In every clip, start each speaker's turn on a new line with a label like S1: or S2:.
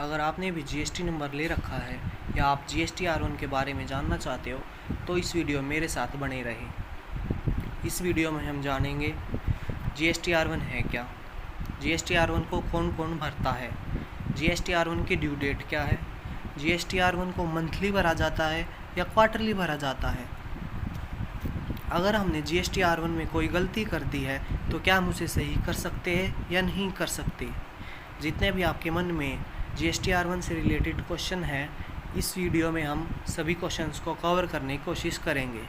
S1: अगर आपने भी जीएसटी नंबर ले रखा है या आप जीएसटी R1 के बारे में जानना चाहते हो तो इस वीडियो मेरे साथ बने रहें। इस वीडियो में हम जानेंगे जीएसटी R1 है क्या, जीएसटी R1 को कौन कौन भरता है, जीएसटी R1 की ड्यू डेट क्या है, जीएसटी R1 को मंथली भरा जाता है या क्वार्टरली भरा जाता है। अगर हमने जीएसटी R1 में कोई गलती कर दी है तो क्या हम उसे सही कर सकते हैं या नहीं कर सकते। जितने भी आपके मन में जीएसटी R1 से रिलेटेड क्वेश्चन है, इस वीडियो में हम सभी क्वेश्चंस को कवर करने की कोशिश करेंगे।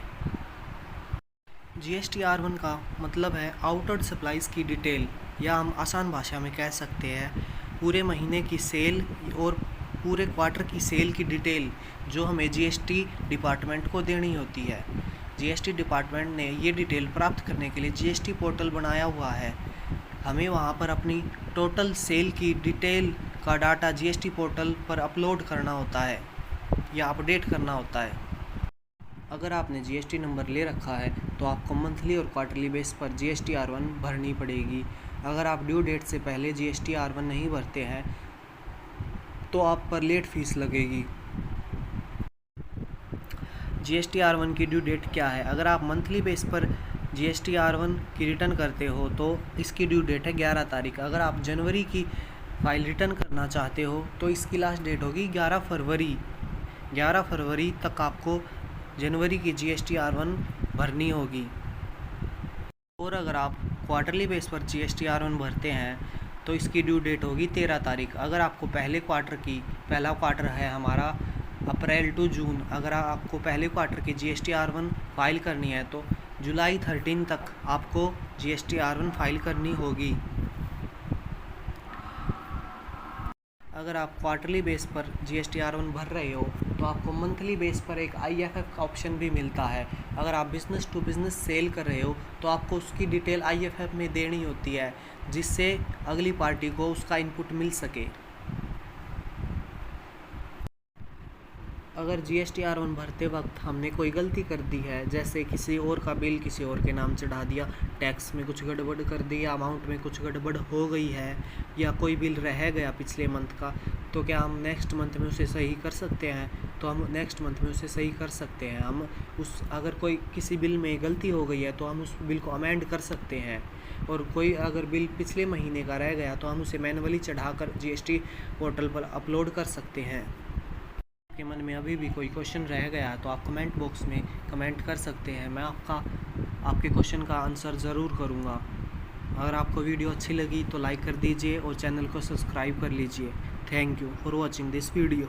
S1: जीएसटी R1 का मतलब है आउटवर्ड सप्लाईज़ की डिटेल, या हम आसान भाषा में कह सकते हैं पूरे महीने की सेल और पूरे क्वार्टर की सेल की डिटेल जो हमें जीएसटी डिपार्टमेंट को देनी होती है। जीएसटी डिपार्टमेंट ने ये डिटेल प्राप्त करने के लिए जीएसटी पोर्टल बनाया हुआ है। हमें वहाँ पर अपनी टोटल सेल की डिटेल का डाटा जीएसटी पोर्टल पर अपलोड करना होता है या अपडेट करना होता है। अगर आपने जीएसटी नंबर ले रखा है तो आपको मंथली और क्वार्टरली बेस पर जीएसटी R1 भरनी पड़ेगी। अगर आप ड्यू डेट से पहले जीएसटी R1 नहीं भरते हैं तो आप पर लेट फीस लगेगी। जीएसटी R1 की ड्यू डेट क्या है? अगर आप मंथली बेस पर जीएसटी R1 की रिटर्न करते हो तो इसकी ड्यू डेट है 11 तारीख। अगर आप जनवरी की फ़ाइल रिटर्न करना चाहते हो तो इसकी लास्ट डेट होगी 11 फरवरी। 11 फरवरी तक आपको जनवरी की जीएसटी R1 भरनी होगी। और अगर आप क्वार्टरली बेस पर जीएसटी R1 भरते हैं तो इसकी ड्यू डेट होगी 13 तारीख। अगर आपको पहला क्वार्टर है हमारा अप्रैल टू जून, अगर आपको पहले क्वार्टर की जीएसटी R1 फाइल करनी है तो जुलाई 13 तक आपको जीएसटी R1 फाइल करनी होगी। अगर आप क्वार्टरली बेस पर जीएसटी R1 भर रहे हो तो आपको मंथली बेस पर एक IFF का ऑप्शन भी मिलता है। अगर आप बिज़नेस टू बिज़नेस सेल कर रहे हो तो आपको उसकी डिटेल IFF में देनी होती है जिससे अगली पार्टी को उसका इनपुट मिल सके। अगर जीएसटी R1 भरते वक्त हमने कोई गलती कर दी है, जैसे किसी और का बिल किसी और के नाम चढ़ा दिया, टैक्स में कुछ गड़बड़ कर दी, अमाउंट में कुछ गड़बड़ हो गई है, या कोई बिल रह गया पिछले मंथ का, तो क्या हम नेक्स्ट मंथ में उसे सही कर सकते हैं? तो हम नेक्स्ट मंथ में उसे सही कर सकते हैं। हम अगर कोई किसी बिल में गलती हो गई है तो हम उस बिल को अमेंड कर सकते हैं। और कोई अगर बिल पिछले महीने का रह गया तो हम उसे मैनुअली चढ़ाकर जीएसटी पोर्टल पर अपलोड कर सकते हैं। आपके मन में अभी भी कोई क्वेश्चन रह गया तो आप कमेंट बॉक्स में कमेंट कर सकते हैं। मैं आपके क्वेश्चन का आंसर ज़रूर करूँगा। अगर आपको वीडियो अच्छी लगी तो लाइक कर दीजिए और चैनल को सब्सक्राइब कर लीजिए। Thank you for watching this video.